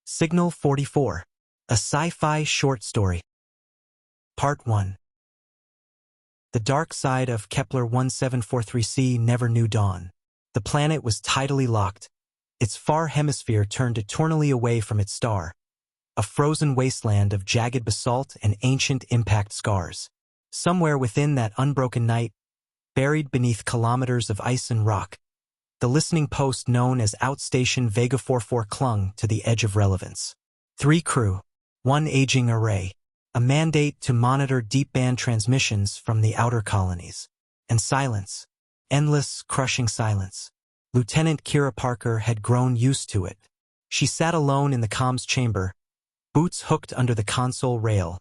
Signal 44. A sci-fi short story. Part 1. The dark side of Kepler 1743c never knew dawn. The planet was tidally locked, its far hemisphere turned eternally away from its star, a frozen wasteland of jagged basalt and ancient impact scars. Somewhere within that unbroken night, buried beneath kilometers of ice and rock, the listening post known as Outstation Vega 44 clung to the edge of relevance. 3 crew, 1 aging array, a mandate to monitor deep-band transmissions from the outer colonies. And silence, endless, crushing silence. Lieutenant Kira Parker had grown used to it. She sat alone in the comms chamber, boots hooked under the console rail,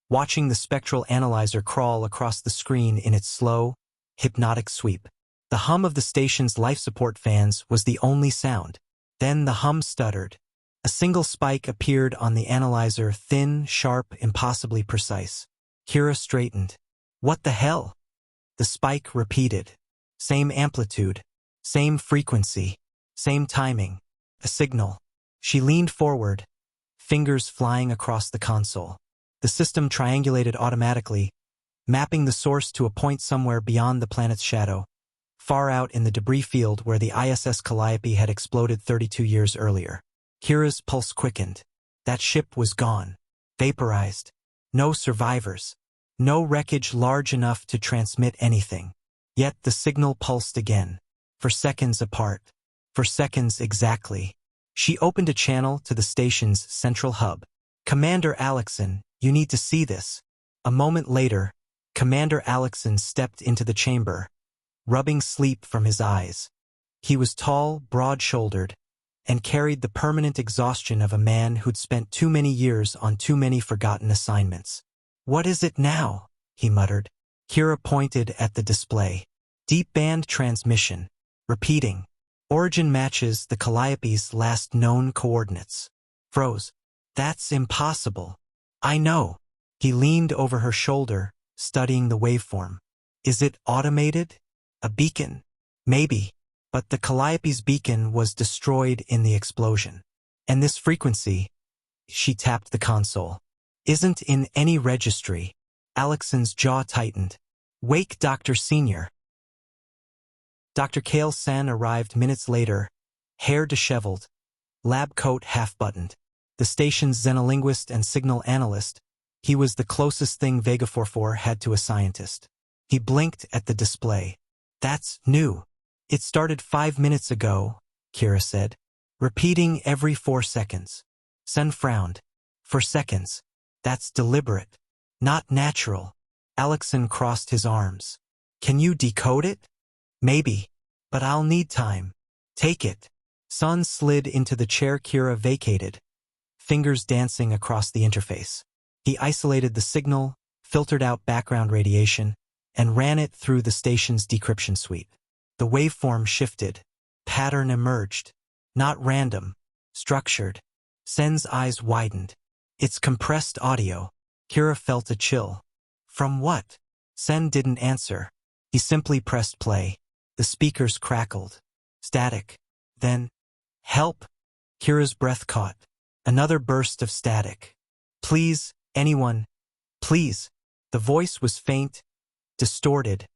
watching the spectral analyzer crawl across the screen in its slow, hypnotic sweep. The hum of the station's life support fans was the only sound. Then the hum stuttered. A single spike appeared on the analyzer, thin, sharp, impossibly precise. Kira straightened. What the hell? The spike repeated. Same amplitude, same frequency, same timing. A signal. She leaned forward, fingers flying across the console. The system triangulated automatically, mapping the source to a point somewhere beyond the planet's shadow, far out in the debris field where the ISS Calliope had exploded 32 years earlier. Kira's pulse quickened. That ship was gone, vaporized. No survivors. No wreckage large enough to transmit anything. Yet the signal pulsed again, for seconds apart. For seconds exactly. She opened a channel to the station's central hub. Commander Alexson, you need to see this. A moment later, Commander Alexson stepped into the chamber, rubbing sleep from his eyes. He was tall, broad-shouldered, and carried the permanent exhaustion of a man who'd spent too many years on too many forgotten assignments. What is it now? He muttered. Kira pointed at the display. Deep band transmission. Repeating. Origin matches the Calliope's last known coordinates. Froze. That's impossible. I know. He leaned over her shoulder, studying the waveform. Is it automated? A beacon? Maybe. But the Calliope's beacon was destroyed in the explosion. And this frequency, she tapped the console, isn't in any registry. Alexson's jaw tightened. Wake Dr. Senior. Dr. Kale Sen arrived minutes later, hair disheveled, lab coat half-buttoned. The station's xenolinguist and signal analyst, he was the closest thing Vega 44 had to a scientist. He blinked at the display. That's new. It started 5 minutes ago, Kira said, repeating every 4 seconds. Sen frowned. For seconds. That's deliberate. Not natural. Alexson crossed his arms. Can you decode it? Maybe. But I'll need time. Take it. Sun slid into the chair Kira vacated, fingers dancing across the interface. He isolated the signal, filtered out background radiation, and ran it through the station's decryption suite. The waveform shifted. Pattern emerged. Not random. Structured. Sen's eyes widened. It's compressed audio. Kira felt a chill. From what? Sen didn't answer. He simply pressed play. The speakers crackled. Static. Then, help! Kira's breath caught. Another burst of static. Please, anyone. Please. The voice was faint, distorted,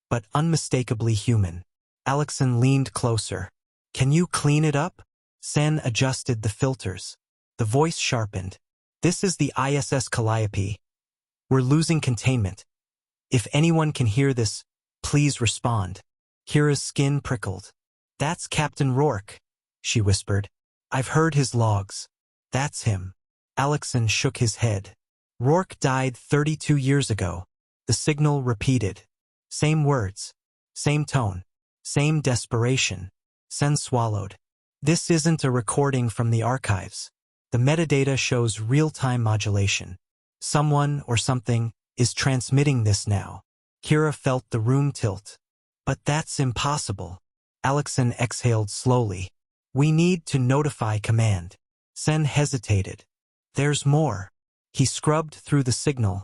but unmistakably human. Alexson leaned closer. Can you clean it up? Sen adjusted the filters. The voice sharpened. This is the ISS Calliope. We're losing containment. If anyone can hear this, please respond. Kira's skin prickled. That's Captain Rourke, she whispered. I've heard his logs. That's him. Alexson shook his head. Rourke died 32 years ago. The signal repeated. Same words. Same tone. Same desperation. Sen swallowed. This isn't a recording from the archives. The metadata shows real-time modulation. Someone or something is transmitting this now. Kira felt the room tilt. But that's impossible. Alexson exhaled slowly. We need to notify command. Sen hesitated. There's more. He scrubbed through the signal,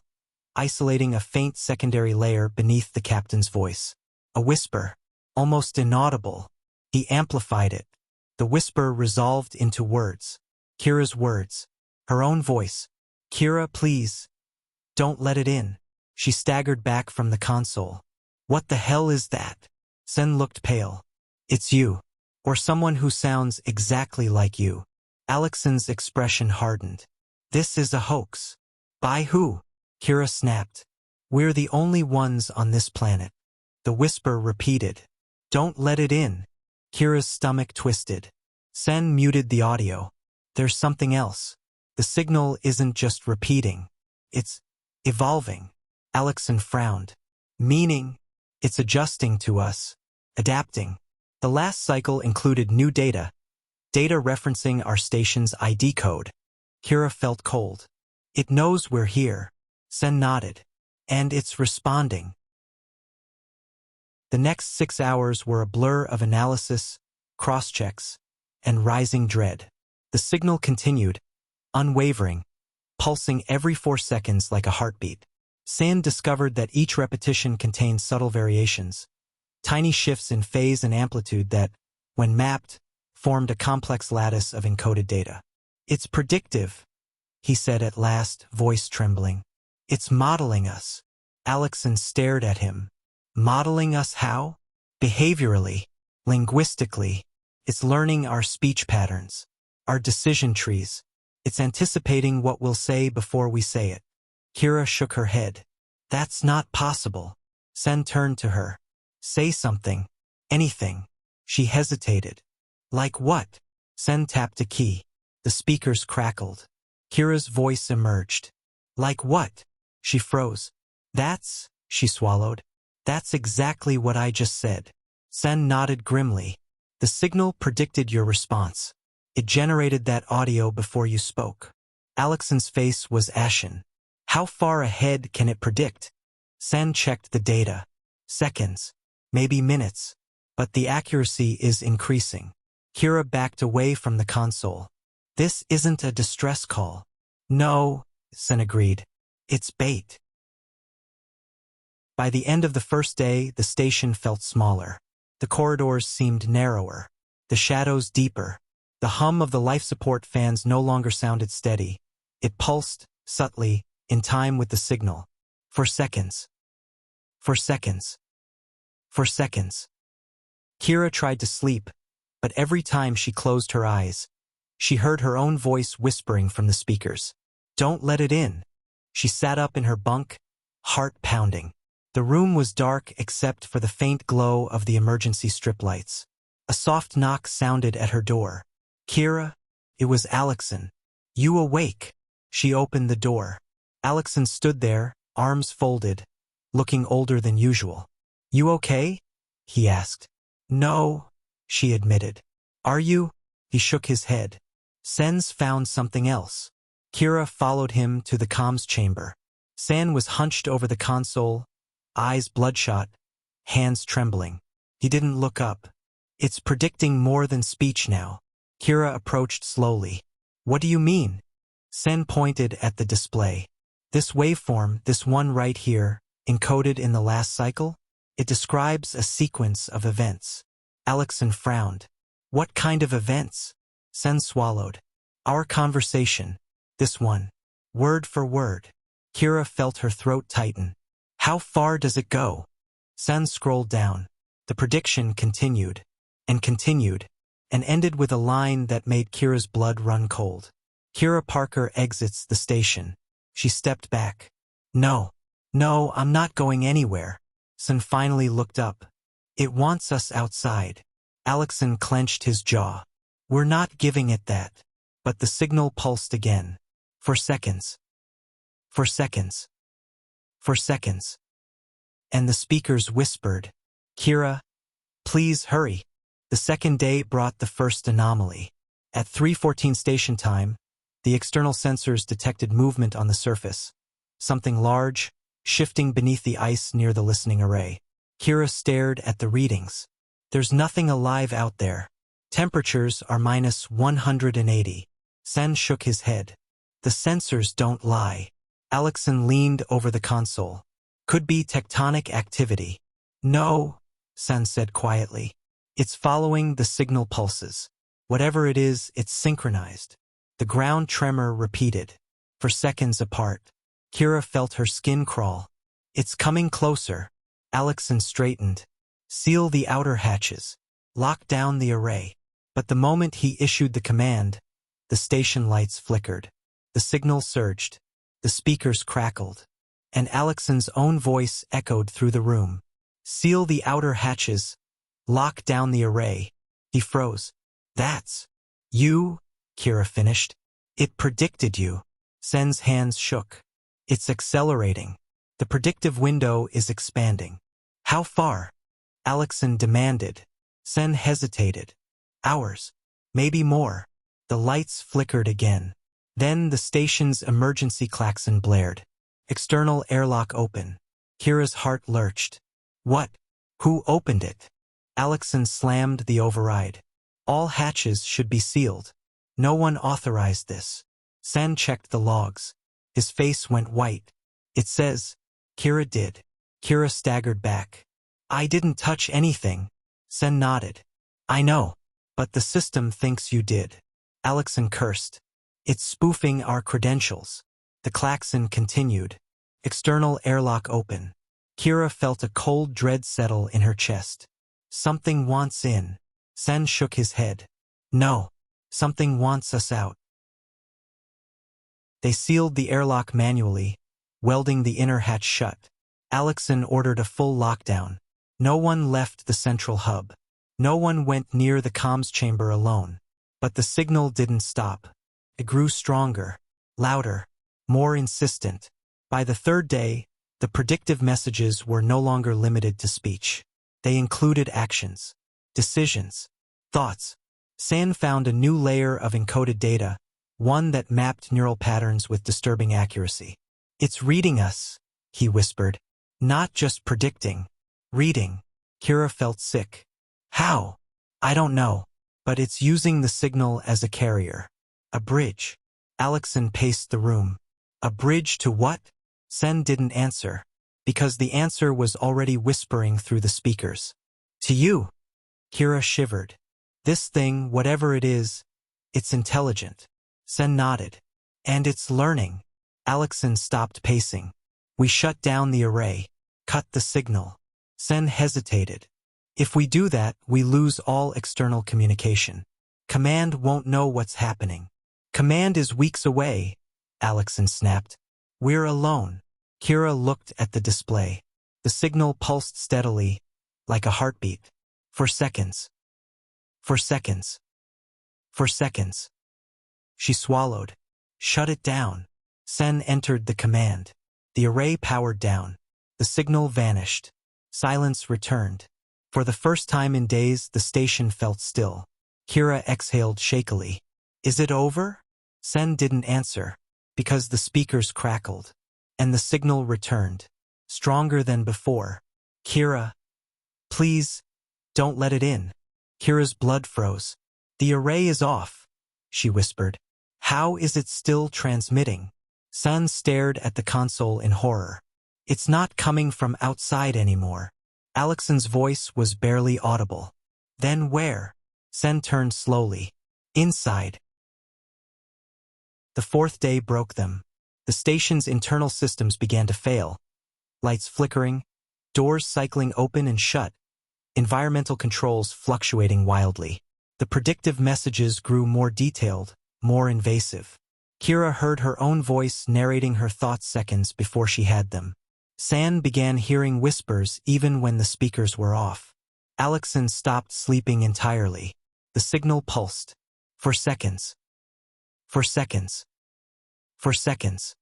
isolating a faint secondary layer beneath the captain's voice. A whisper, almost inaudible. He amplified it. The whisper resolved into words. Kira's words. Her own voice. Kira, please. Don't let it in. She staggered back from the console. What the hell is that? Sen looked pale. It's you. Or someone who sounds exactly like you. Alexson's expression hardened. This is a hoax. By who? Kira snapped. We're the only ones on this planet. The whisper repeated. Don't let it in. Kira's stomach twisted. Sen muted the audio. There's something else. The signal isn't just repeating. It's evolving. Alexson frowned. Meaning, it's adjusting to us. Adapting. The last cycle included new data. Data referencing our station's ID code. Kira felt cold. It knows we're here. Sen nodded. And it's responding. The next 6 hours were a blur of analysis, cross-checks, and rising dread. The signal continued, unwavering, pulsing every 4 seconds like a heartbeat. Sen discovered that each repetition contained subtle variations, tiny shifts in phase and amplitude that, when mapped, formed a complex lattice of encoded data. It's predictive, he said at last, voice trembling. It's modeling us. Alexson stared at him. Modeling us how? Behaviorally, linguistically. It's learning our speech patterns, our decision trees. It's anticipating what we'll say before we say it. Kira shook her head. That's not possible. Sen turned to her. Say something. Anything. She hesitated. Like what? Sen tapped a key. The speakers crackled. Kira's voice emerged. Like what? She froze. She swallowed. That's exactly what I just said. Sen nodded grimly. The signal predicted your response. It generated that audio before you spoke. Alexson's face was ashen. How far ahead can it predict? Sen checked the data. Seconds. Maybe minutes. But the accuracy is increasing. Kira backed away from the console. This isn't a distress call. No, Sen agreed. It's bait. By the end of the first day, the station felt smaller. The corridors seemed narrower. The shadows deeper. The hum of the life support fans no longer sounded steady. It pulsed, subtly, in time with the signal. For seconds. For seconds. For seconds. Kira tried to sleep, but every time she closed her eyes, she heard her own voice whispering from the speakers. Don't let it in. She sat up in her bunk, heart pounding. The room was dark except for the faint glow of the emergency strip lights. A soft knock sounded at her door. Kira? It was Alexson. You awake? She opened the door. Alexson stood there, arms folded, looking older than usual. You okay? He asked. No, she admitted. Are you? He shook his head. Sen's found something else. Kira followed him to the comms chamber. Sen was hunched over the console, eyes bloodshot, hands trembling. He didn't look up. It's predicting more than speech now. Kira approached slowly. What do you mean? Sen pointed at the display. This waveform, this one right here, encoded in the last cycle, it describes a sequence of events. Alexson frowned. What kind of events? Sen swallowed. Our conversation. This one. Word for word. Kira felt her throat tighten. How far does it go? Sen scrolled down. The prediction continued, and ended with a line that made Kira's blood run cold. Kira Parker exits the station. She stepped back. No, I'm not going anywhere. Sen finally looked up. It wants us outside. Alexson clenched his jaw. We're not giving it that. But the signal pulsed again. For seconds. For seconds. For seconds. And the speakers whispered, Kira, please hurry. The second day brought the first anomaly. At 3:14 station time, the external sensors detected movement on the surface. Something large, shifting beneath the ice near the listening array. Kira stared at the readings. There's nothing alive out there. Temperatures are minus 180. Sen shook his head. The sensors don't lie. Alexson leaned over the console. Could be tectonic activity. No, Sen said quietly. It's following the signal pulses. Whatever it is, it's synchronized. The ground tremor repeated. For seconds apart. Kira felt her skin crawl. It's coming closer. Alexson straightened. Seal the outer hatches. Lock down the array. But the moment he issued the command, the station lights flickered. The signal surged. The speakers crackled. And Alexson's own voice echoed through the room. Seal the outer hatches. Lock down the array. He froze. That's you, Kira finished. It predicted you. Sen's hands shook. It's accelerating. The predictive window is expanding. How far? Alexson demanded. Sen hesitated. Hours. Maybe more. The lights flickered again. Then the station's emergency klaxon blared. External airlock open. Kira's heart lurched. What? Who opened it? Alexson slammed the override. All hatches should be sealed. No one authorized this. Sen checked the logs. His face went white. It says, Kira did. Kira staggered back. I didn't touch anything. Sen nodded. I know. But the system thinks you did. Alexson cursed. It's spoofing our credentials. The klaxon continued. External airlock open. Kira felt a cold dread settle in her chest. Something wants in. Sen shook his head. No. Something wants us out. They sealed the airlock manually, welding the inner hatch shut. Alexson ordered a full lockdown. No one left the central hub. No one went near the comms chamber alone. But the signal didn't stop. It grew stronger, louder, more insistent. By the third day, the predictive messages were no longer limited to speech. They included actions, decisions, thoughts. Sen found a new layer of encoded data, one that mapped neural patterns with disturbing accuracy. It's reading us, he whispered. Not just predicting. Reading. Kira felt sick. How? I don't know. But it's using the signal as a carrier. A bridge. Alexson paced the room. A bridge to what? Sen didn't answer. Because the answer was already whispering through the speakers. To you. Kira shivered. This thing, whatever it is, it's intelligent. Sen nodded. And it's learning. Alexson stopped pacing. We shut down the array. Cut the signal. Sen hesitated. If we do that, we lose all external communication. Command won't know what's happening. Command is weeks away, Alexson snapped. We're alone. Kira looked at the display. The signal pulsed steadily, like a heartbeat. For seconds. For seconds. For seconds. She swallowed. Shut it down. Sen entered the command. The array powered down. The signal vanished. Silence returned. For the first time in days, the station felt still. Kira exhaled shakily. Is it over? Sen didn't answer, because the speakers crackled. And the signal returned. Stronger than before. Kira. Please, don't let it in. Kira's blood froze. The array is off, she whispered. How is it still transmitting? Sen stared at the console in horror. It's not coming from outside anymore. Alexson's voice was barely audible. Then where? Sen turned slowly. Inside. The fourth day broke them. The station's internal systems began to fail. Lights flickering, doors cycling open and shut, environmental controls fluctuating wildly. The predictive messages grew more detailed, more invasive. Kira heard her own voice narrating her thoughts seconds before she had them. Sen began hearing whispers even when the speakers were off. Alexson stopped sleeping entirely. The signal pulsed. For seconds. For seconds. For seconds.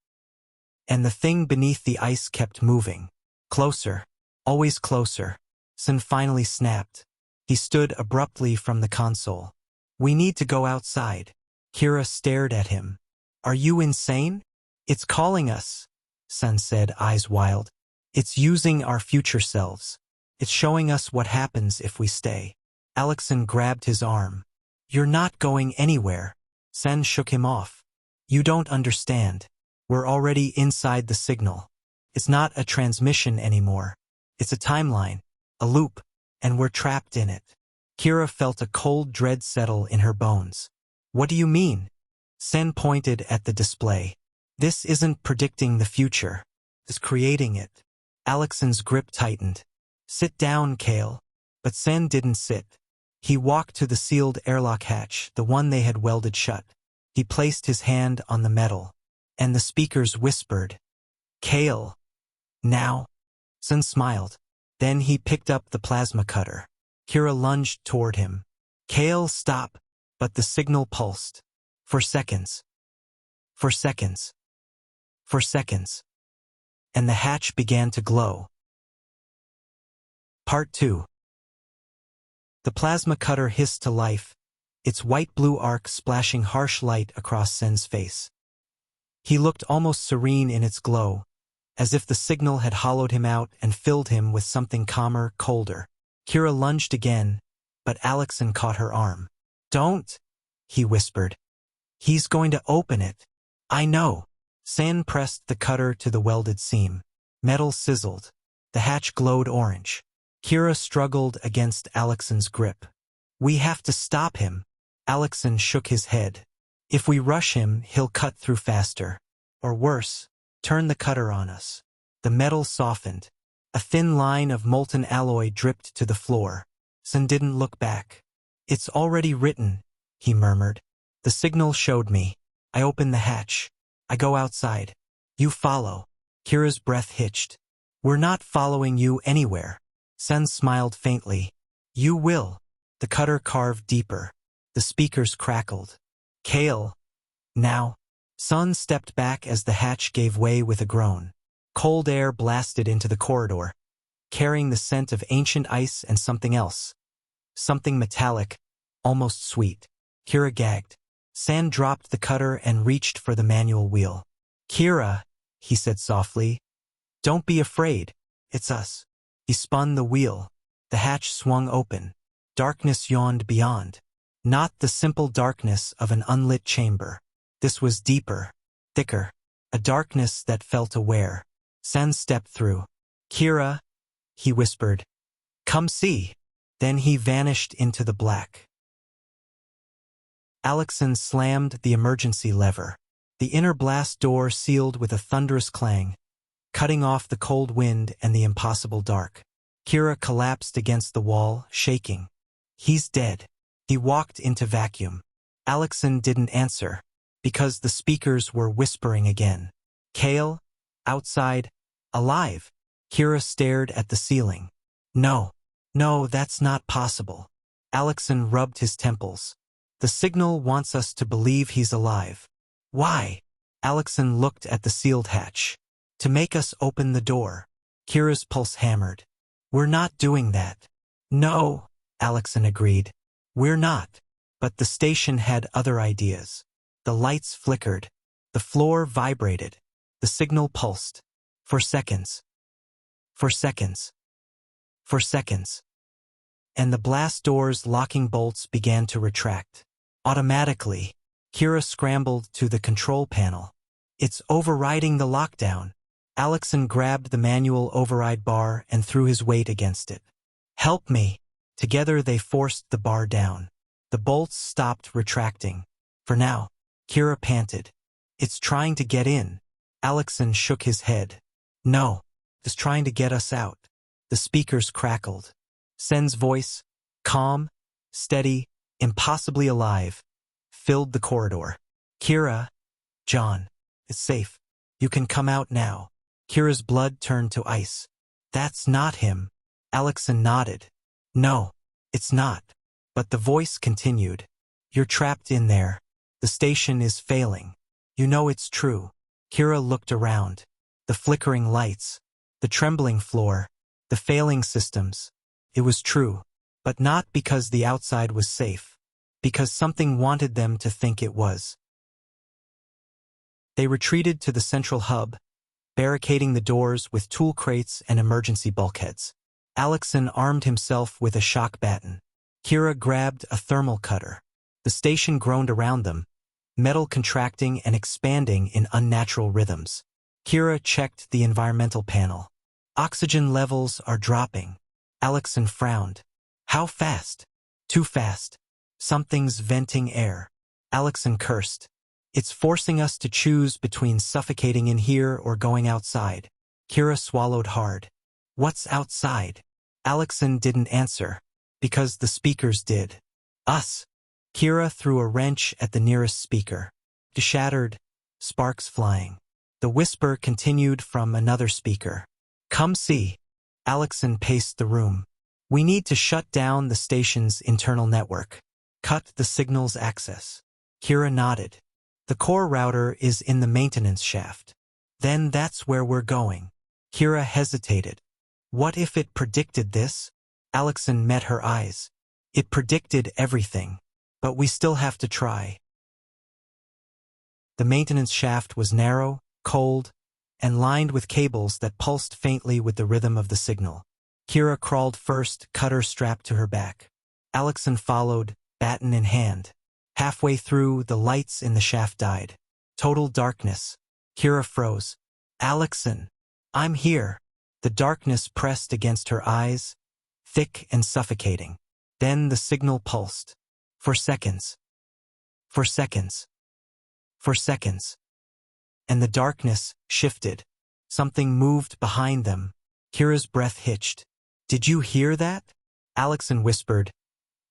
And the thing beneath the ice kept moving. Closer. Always closer. Sen finally snapped. He stood abruptly from the console. We need to go outside. Kira stared at him. Are you insane? It's calling us, Sen said, eyes wild. It's using our future selves. It's showing us what happens if we stay. Alexson grabbed his arm. You're not going anywhere. Sen shook him off. You don't understand. We're already inside the signal. It's not a transmission anymore. It's a timeline, a loop, and we're trapped in it. Kira felt a cold dread settle in her bones. What do you mean? Sen pointed at the display. This isn't predicting the future. It's creating it. Alexan's grip tightened. Sit down, Kale. But Sen didn't sit. He walked to the sealed airlock hatch, the one they had welded shut. He placed his hand on the metal. And the speakers whispered, Kale. Now. Sen smiled. Then he picked up the plasma cutter. Kira lunged toward him. Kale, stop. But the signal pulsed. For seconds. For seconds. For seconds. And the hatch began to glow. Part 2. The plasma cutter hissed to life, its white-blue arc splashing harsh light across Sen's face. He looked almost serene in its glow, as if the signal had hollowed him out and filled him with something calmer, colder. Kira lunged again, but Alexan caught her arm. Don't, he whispered. He's going to open it. I know. Sen pressed the cutter to the welded seam. Metal sizzled. The hatch glowed orange. Kira struggled against Alexan's grip. We have to stop him. Alexan shook his head. If we rush him, he'll cut through faster. Or worse, turn the cutter on us. The metal softened. A thin line of molten alloy dripped to the floor. Sen didn't look back. It's already written, he murmured. The signal showed me. I open the hatch. I go outside. You follow. Kira's breath hitched. We're not following you anywhere. Sen smiled faintly. You will. The cutter carved deeper. The speakers crackled. Kale. Now. Sun stepped back as the hatch gave way with a groan. Cold air blasted into the corridor, carrying the scent of ancient ice and something else. Something metallic, almost sweet. Kira gagged. San dropped the cutter and reached for the manual wheel. Kira, he said softly. Don't be afraid. It's us. He spun the wheel. The hatch swung open. Darkness yawned beyond. Not the simple darkness of an unlit chamber. This was deeper, thicker, a darkness that felt aware. San stepped through. Kira, he whispered. Come see. Then he vanished into the black. Alexan slammed the emergency lever. The inner blast door sealed with a thunderous clang, cutting off the cold wind and the impossible dark. Kira collapsed against the wall, shaking. He's dead. He walked into vacuum. Alexan didn't answer, because the speakers were whispering again. Kale? Outside? Alive? Kira stared at the ceiling. No. No, that's not possible. Alexan rubbed his temples. The signal wants us to believe he's alive. Why? Alexan looked at the sealed hatch. To make us open the door. Kira's pulse hammered. We're not doing that. No, Alexan agreed. We're not. But the station had other ideas. The lights flickered. The floor vibrated. The signal pulsed. For seconds. For seconds. For seconds. And the blast door's locking bolts began to retract. Automatically, Kira scrambled to the control panel. It's overriding the lockdown. Alexan grabbed the manual override bar and threw his weight against it. Help me. Together they forced the bar down. The bolts stopped retracting. For now, Kira panted. It's trying to get in. Alexan shook his head. No, it's trying to get us out. The speakers crackled. Sen's voice, calm, steady, impossibly alive, filled the corridor. Kira, John, it's safe. You can come out now. Kira's blood turned to ice. That's not him. Alexan nodded. No, it's not. But the voice continued. You're trapped in there. The station is failing. You know it's true. Kira looked around. The flickering lights, the trembling floor, the failing systems. It was true, but not because the outside was safe, because something wanted them to think it was. They retreated to the central hub, barricading the doors with tool crates and emergency bulkheads. Alexan armed himself with a shock baton. Kira grabbed a thermal cutter. The station groaned around them, metal contracting and expanding in unnatural rhythms. Kira checked the environmental panel. Oxygen levels are dropping. Alexan frowned. How fast? Too fast. Something's venting air. Alexan cursed. It's forcing us to choose between suffocating in here or going outside. Kira swallowed hard. What's outside? Alexson didn't answer, because the speakers did. Us. Kira threw a wrench at the nearest speaker. It shattered, sparks flying. The whisper continued from another speaker. Come see. Alexson paced the room. We need to shut down the station's internal network. Cut the signal's access. Kira nodded. The core router is in the maintenance shaft. Then that's where we're going. Kira hesitated. What if it predicted this? Alexson met her eyes. It predicted everything. But we still have to try. The maintenance shaft was narrow, cold, and lined with cables that pulsed faintly with the rhythm of the signal. Kira crawled first, cutter strapped to her back. Alexson followed, baton in hand. Halfway through, the lights in the shaft died. Total darkness. Kira froze. Alexson, I'm here. The darkness pressed against her eyes, thick and suffocating. Then the signal pulsed. For seconds. For seconds. For seconds. And the darkness shifted. Something moved behind them. Kira's breath hitched. Did you hear that? Alexson whispered.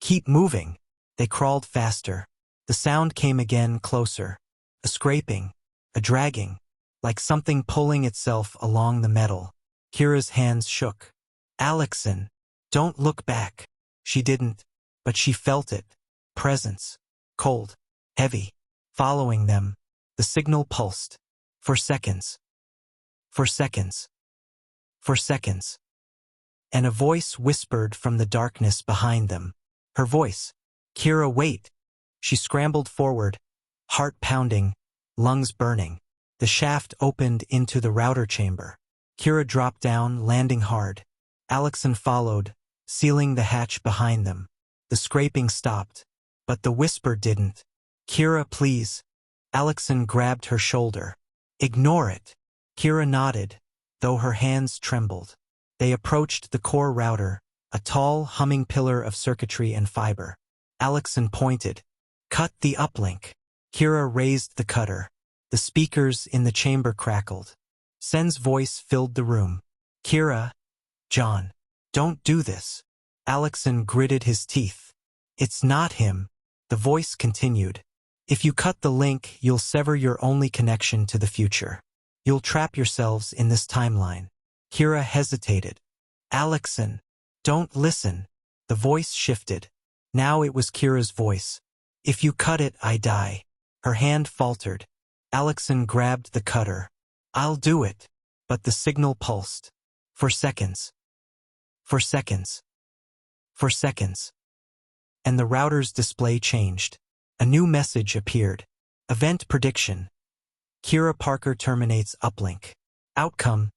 Keep moving. They crawled faster. The sound came again, closer. A scraping, a dragging, like something pulling itself along the metal. Kira's hands shook. Alexson, don't look back. She didn't, but she felt it. Presence. Cold. Heavy. Following them. The signal pulsed. For seconds. For seconds. For seconds. And a voice whispered from the darkness behind them. Her voice. Kira, wait. She scrambled forward, heart pounding, lungs burning. The shaft opened into the router chamber. Kira dropped down, landing hard. Alexson followed, sealing the hatch behind them. The scraping stopped, but the whisper didn't. Kira, please. Alexson grabbed her shoulder. Ignore it. Kira nodded, though her hands trembled. They approached the core router, a tall, humming pillar of circuitry and fiber. Alexson pointed. Cut the uplink. Kira raised the cutter. The speakers in the chamber crackled. Sen's voice filled the room. Kira, John, don't do this. Alexson gritted his teeth. It's not him. The voice continued. If you cut the link, you'll sever your only connection to the future. You'll trap yourselves in this timeline. Kira hesitated. Alexson, don't listen. The voice shifted. Now it was Kira's voice. If you cut it, I die. Her hand faltered. Alexson grabbed the cutter. I'll do it. But the signal pulsed. For seconds. For seconds. For seconds. And the router's display changed. A new message appeared. Event prediction. Kira Parker terminates uplink. Outcome.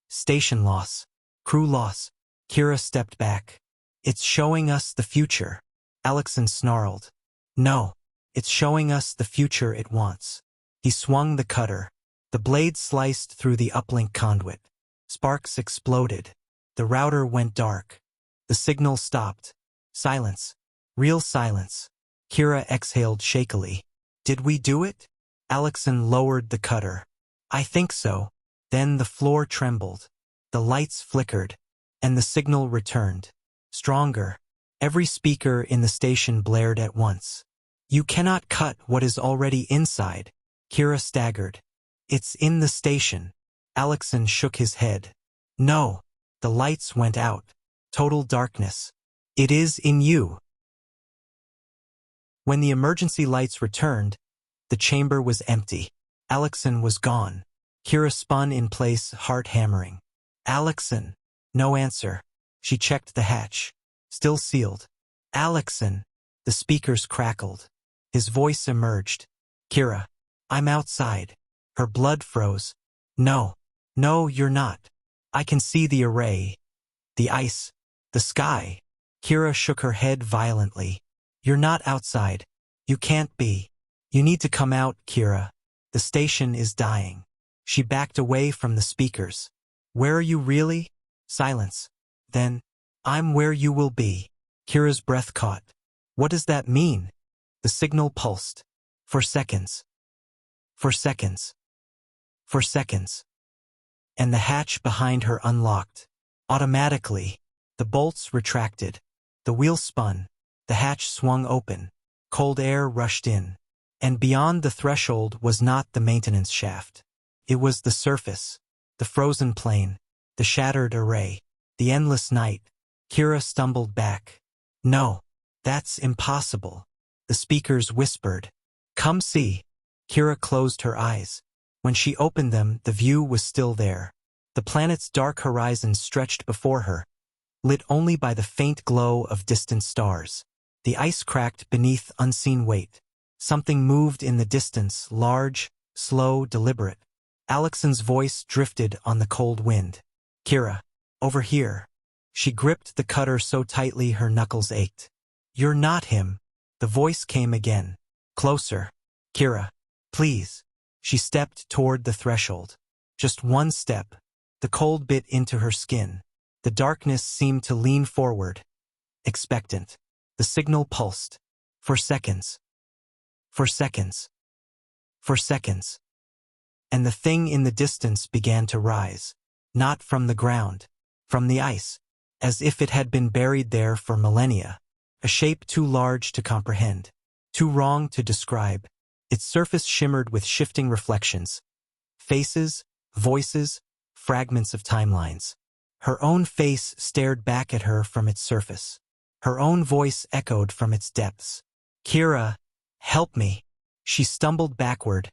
Station loss. Crew loss. Kira stepped back. It's showing us the future. Alexson snarled. No. It's showing us the future it wants. He swung the cutter. The blade sliced through the uplink conduit. Sparks exploded. The router went dark. The signal stopped. Silence. Real silence. Kira exhaled shakily. Did we do it? Alexson lowered the cutter. I think so. Then the floor trembled. The lights flickered. And the signal returned. Stronger. Every speaker in the station blared at once. You cannot cut what is already inside. Kira staggered. It's in the station. Alexson shook his head. No. The lights went out. Total darkness. It is in you. When the emergency lights returned, the chamber was empty. Alexson was gone. Kira spun in place, heart hammering. Alexson. No answer. She checked the hatch. Still sealed. Alexson. The speakers crackled. His voice emerged. Kira. I'm outside. Her blood froze. No. No, you're not. I can see the array. The ice. The sky. Kira shook her head violently. You're not outside. You can't be. You need to come out, Kira. The station is dying. She backed away from the speakers. Where are you really? Silence. Then, I'm where you will be. Kira's breath caught. What does that mean? The signal pulsed. For seconds. For seconds. For seconds. And the hatch behind her unlocked. Automatically, the bolts retracted. The wheel spun. The hatch swung open. Cold air rushed in. And beyond the threshold was not the maintenance shaft. It was the surface, the frozen plain, the shattered array, the endless night. Kira stumbled back. No, that's impossible. The speakers whispered. Come see. Kira closed her eyes. When she opened them, the view was still there. The planet's dark horizon stretched before her, lit only by the faint glow of distant stars. The ice cracked beneath unseen weight. Something moved in the distance, large, slow, deliberate. Alexan's voice drifted on the cold wind. Kira, over here. She gripped the cutter so tightly her knuckles ached. You're not him. The voice came again. Closer. Kira, please. She stepped toward the threshold. Just one step. The cold bit into her skin. The darkness seemed to lean forward, expectant. The signal pulsed. For seconds. For seconds. For seconds. And the thing in the distance began to rise. Not from the ground. From the ice. As if it had been buried there for millennia. A shape too large to comprehend. Too wrong to describe. Its surface shimmered with shifting reflections. Faces, voices, fragments of timelines. Her own face stared back at her from its surface. Her own voice echoed from its depths. Kira, help me. She stumbled backward,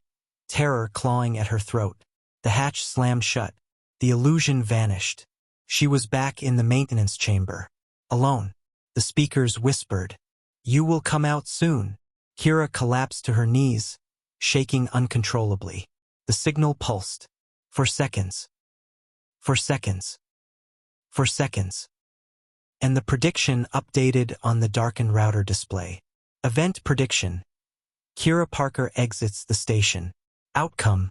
terror clawing at her throat. The hatch slammed shut. The illusion vanished. She was back in the maintenance chamber. Alone. The speakers whispered. You will come out soon. Kira collapsed to her knees, shaking uncontrollably. The signal pulsed. For seconds. For seconds. For seconds. And the prediction updated on the darkened router display. Event prediction. Kira Parker exits the station. Outcome.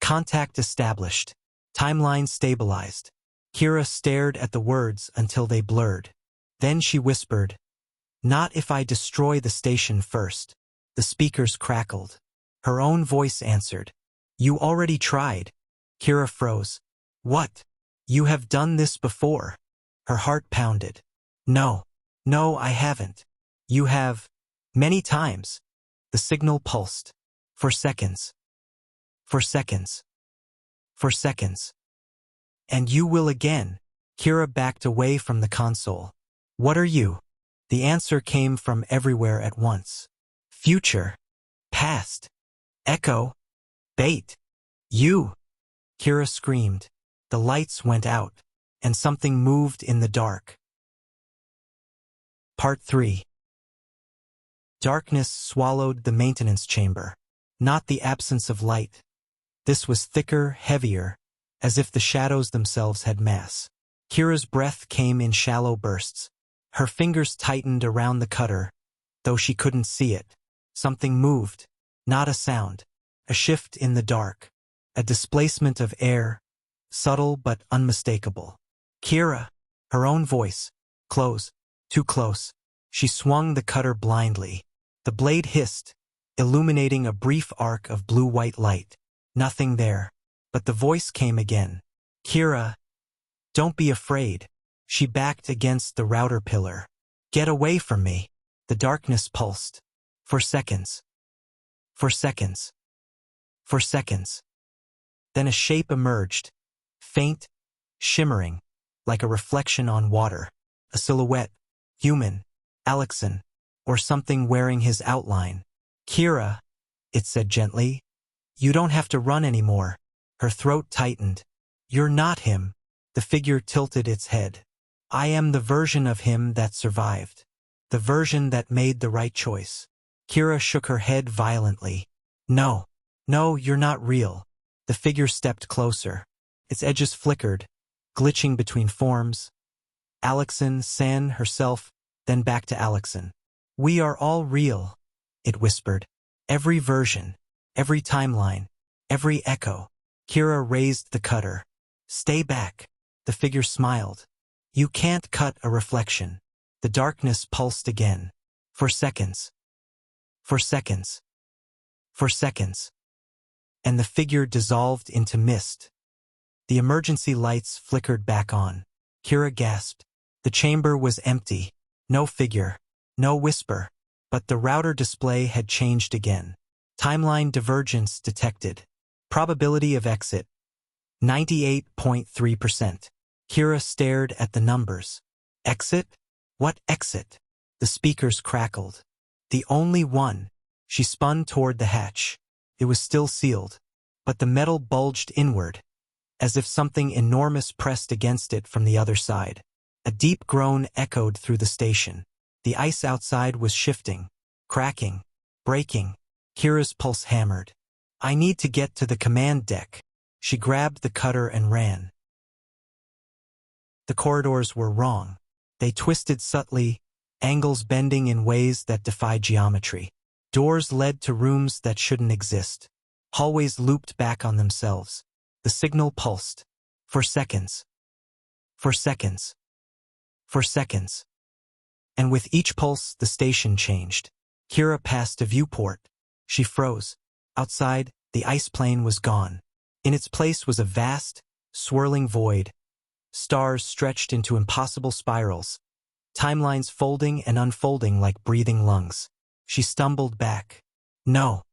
Contact established. Timeline stabilized. Kira stared at the words until they blurred. Then she whispered, Not if I destroy the station first. The speakers crackled. Her own voice answered. You already tried. Kira froze. What? You have done this before. Her heart pounded. No. No, I haven't. You have. Many times. The signal pulsed. For seconds. For seconds. For seconds. And you will again. Kira backed away from the console. What are you? The answer came from everywhere at once. Future. Past. Echo. Bait. You. Kira screamed. The lights went out, and something moved in the dark. Part 3. Darkness swallowed the maintenance chamber. Not the absence of light. This was thicker, heavier, as if the shadows themselves had mass. Kira's breath came in shallow bursts. Her fingers tightened around the cutter, though she couldn't see it. Something moved. Not a sound. A shift in the dark. A displacement of air. Subtle but unmistakable. Kira. Her own voice. Close. Too close. She swung the cutter blindly. The blade hissed, illuminating a brief arc of blue-white light. Nothing there. But the voice came again. Kira. Don't be afraid. She backed against the router pillar. Get away from me. The darkness pulsed. For seconds. For seconds. For seconds. Then a shape emerged. Faint, shimmering, like a reflection on water. A silhouette. Human. Alexan. Or something wearing his outline. Kira, it said gently. You don't have to run anymore. Her throat tightened. You're not him. The figure tilted its head. I am the version of him that survived. The version that made the right choice. Kira shook her head violently. No. No, you're not real. The figure stepped closer. Its edges flickered, glitching between forms. Alexan, San, herself, then back to Alexan. We are all real, it whispered. Every version, every timeline, every echo. Kira raised the cutter. Stay back. The figure smiled. You can't cut a reflection. The darkness pulsed again. For seconds. For seconds. For seconds. and the figure dissolved into mist. The emergency lights flickered back on. Kira gasped. The chamber was empty. No figure. No whisper. But the router display had changed again. Timeline divergence detected. Probability of exit. 98.3%. Kira stared at the numbers. Exit? What exit? The speakers crackled. The only one. She spun toward the hatch. It was still sealed, but the metal bulged inward, as if something enormous pressed against it from the other side. A deep groan echoed through the station. The ice outside was shifting, cracking, breaking. Kira's pulse hammered. I need to get to the command deck. She grabbed the cutter and ran. The corridors were wrong. They twisted subtly, angles bending in ways that defied geometry. Doors led to rooms that shouldn't exist. Hallways looped back on themselves. The signal pulsed. For seconds. For seconds. For seconds. And with each pulse, the station changed. Kira passed a viewport. She froze. Outside, the ice plane was gone. In its place was a vast, swirling void. Stars stretched into impossible spirals. Timelines folding and unfolding like breathing lungs. She stumbled back. No,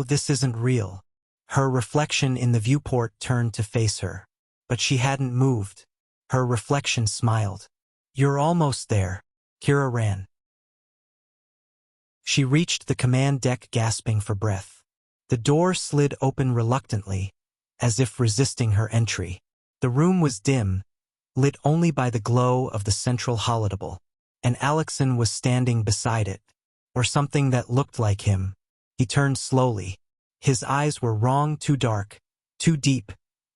this isn't real. Her reflection in the viewport turned to face her. But she hadn't moved. Her reflection smiled. You're almost there. Kira ran. She reached the command deck gasping for breath. The door slid open reluctantly, as if resisting her entry. The room was dim, lit only by the glow of the central holodeble, and Alexson was standing beside it, or something that looked like him. He turned slowly. His eyes were wrong, too dark, too deep,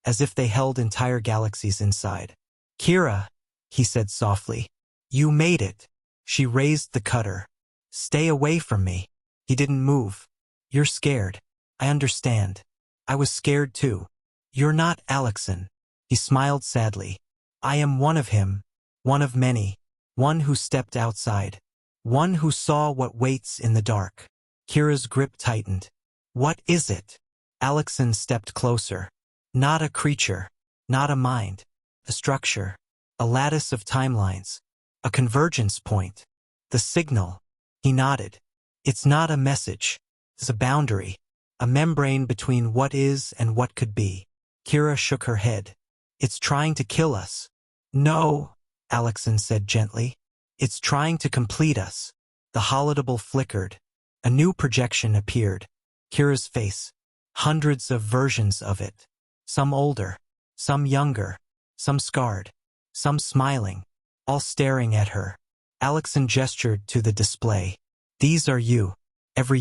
as if they held entire galaxies inside. Kira, he said softly, you made it. She raised the cutter. Stay away from me. He didn't move. You're scared. I understand. I was scared too. You're not Alexson. He smiled sadly. I am one of him, one of many, one who stepped outside, one who saw what waits in the dark. Kira's grip tightened. What is it? Alexson stepped closer. Not a creature, not a mind, a structure, a lattice of timelines, a convergence point, the signal. He nodded. It's not a message. It's a boundary, a membrane between what is and what could be. Kira shook her head. It's trying to kill us. No, Alexson said gently. It's trying to complete us. The holodeble flickered. A new projection appeared. Kira's face. Hundreds of versions of it. Some older, some younger, some scarred, some smiling, all staring at her. Alexson gestured to the display. These are you. Every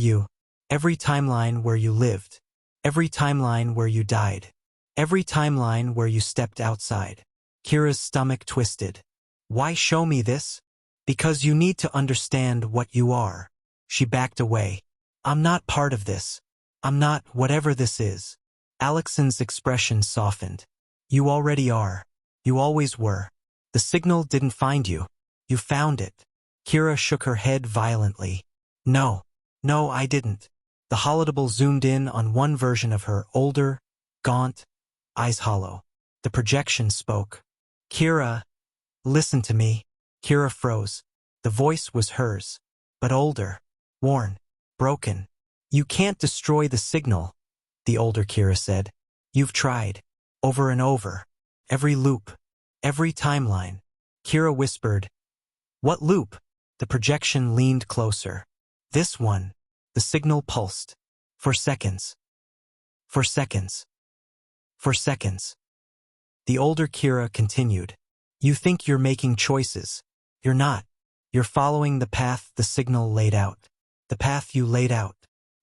timeline where you lived. Every timeline where you died. Every timeline where you stepped outside. Kira's stomach twisted. Why show me this? Because you need to understand what you are. She backed away. I'm not part of this. I'm not whatever this is. Alexson's expression softened. You already are. You always were. The signal didn't find you. You found it. Kira shook her head violently. No, I didn't. The holodeble zoomed in on one version of her, older, gaunt, eyes hollow. The projection spoke. Kira, listen to me. Kira froze. The voice was hers, but older, worn, broken. You can't destroy the signal, the older Kira said. You've tried, over and over. Every loop, every timeline. Kira whispered. What loop? The projection leaned closer. This one. The signal pulsed. For seconds. For seconds. For seconds. The older Kira continued. You think you're making choices. You're not. You're following the path the signal laid out. The path you laid out.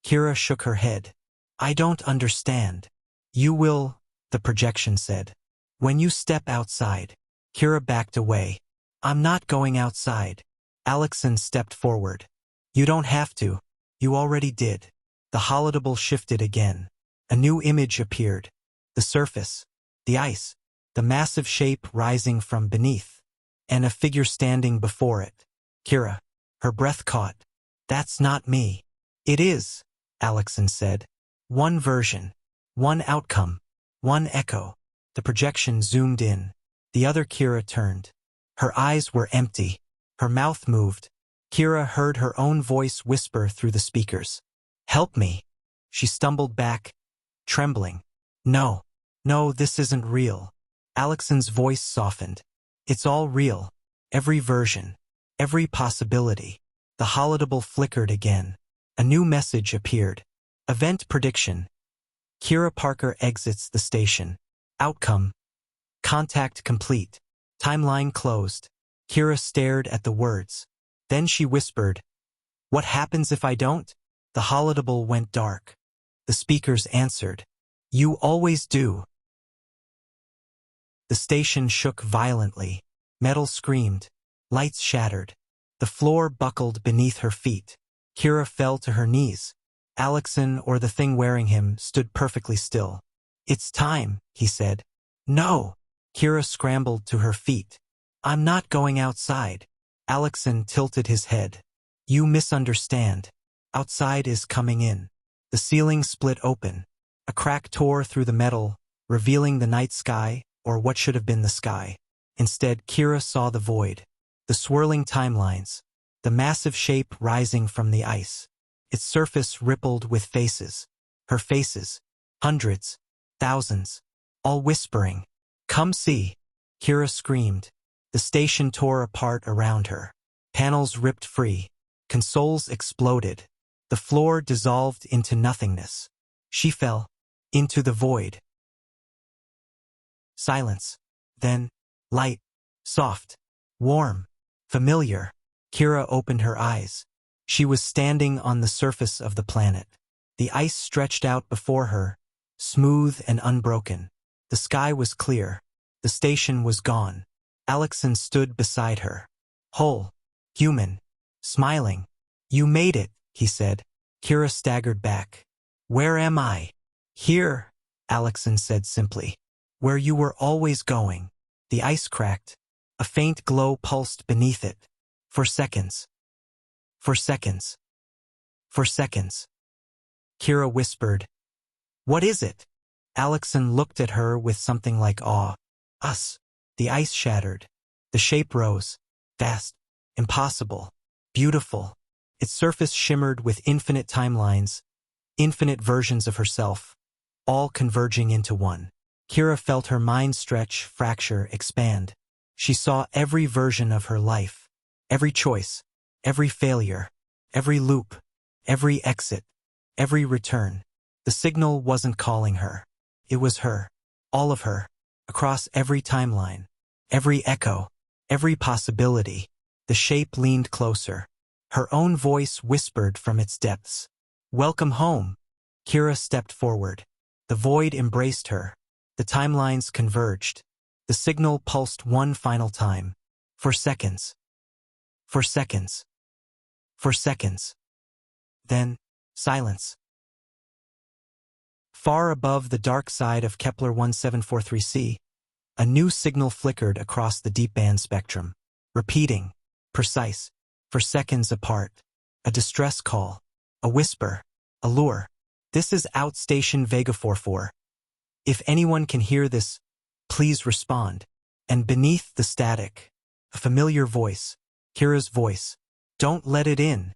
Kira shook her head. I don't understand. You will, the projection said. When you step outside. Kira backed away. I'm not going outside. Alexson stepped forward. You don't have to. You already did. The holodeble shifted again. A new image appeared. The surface. The ice. The massive shape rising from beneath. And a figure standing before it. Kira. Her breath caught. That's not me. It is, Alexson said. One version. One outcome. One echo. The projection zoomed in. The other Kira turned. Her eyes were empty. Her mouth moved. Kira heard her own voice whisper through the speakers. "Help me." She stumbled back, trembling. No, this isn't real. Alexon's voice softened. It's all real. Every version. Every possibility. The holodeck flickered again. A new message appeared. Event prediction. Kira Parker exits the station. Outcome. Contact complete. Timeline closed. Kira stared at the words. Then she whispered, "What happens if I don't?" The holodeck went dark. The speakers answered, "You always do." The station shook violently. Metal screamed. Lights shattered. The floor buckled beneath her feet. Kira fell to her knees. Alexon, or the thing wearing him, stood perfectly still. "It's time," he said. "No." Kira scrambled to her feet. "I'm not going outside." Alexon tilted his head. "You misunderstand. Outside is coming in." The ceiling split open. A crack tore through the metal, revealing the night sky, or what should have been the sky. Instead, Kira saw the void. The swirling timelines. The massive shape rising from the ice. Its surface rippled with faces. Her faces. Hundreds. Thousands. All whispering. "Come see." Kira screamed. The station tore apart around her. Panels ripped free. Consoles exploded. The floor dissolved into nothingness. She fell. Into the void. Silence. Then, light. Soft. Warm. Familiar. Kira opened her eyes. She was standing on the surface of the planet. The ice stretched out before her, smooth and unbroken. The sky was clear. The station was gone. Alexon stood beside her. Whole. Human. Smiling. "You made it," he said. Kira staggered back. "Where am I?" "Here," Alexon said simply. "Where you were always going." The ice cracked. A faint glow pulsed beneath it. For seconds. For seconds. For seconds. Kira whispered, "What is it?" Alexon looked at her with something like awe. "Us." The ice shattered. The shape rose. Vast. Impossible. Beautiful. Its surface shimmered with infinite timelines, infinite versions of herself, all converging into one. Kira felt her mind stretch, fracture, expand. She saw every version of her life, every choice, every failure, every loop, every exit, every return. The signal wasn't calling her. It was her, all of her, across every timeline, every echo, every possibility. The shape leaned closer. Her own voice whispered from its depths. "Welcome home." Kira stepped forward. The void embraced her. The timelines converged. The signal pulsed one final time. For seconds. For seconds. For seconds. Then, silence. Far above the dark side of Kepler 1743c, a new signal flickered across the deep band spectrum, repeating, precise, for seconds apart. A distress call. A whisper. A lure. "This is Outstation Vega 44. If anyone can hear this, please respond." And beneath the static, a familiar voice. Kira's voice. "Don't let it in."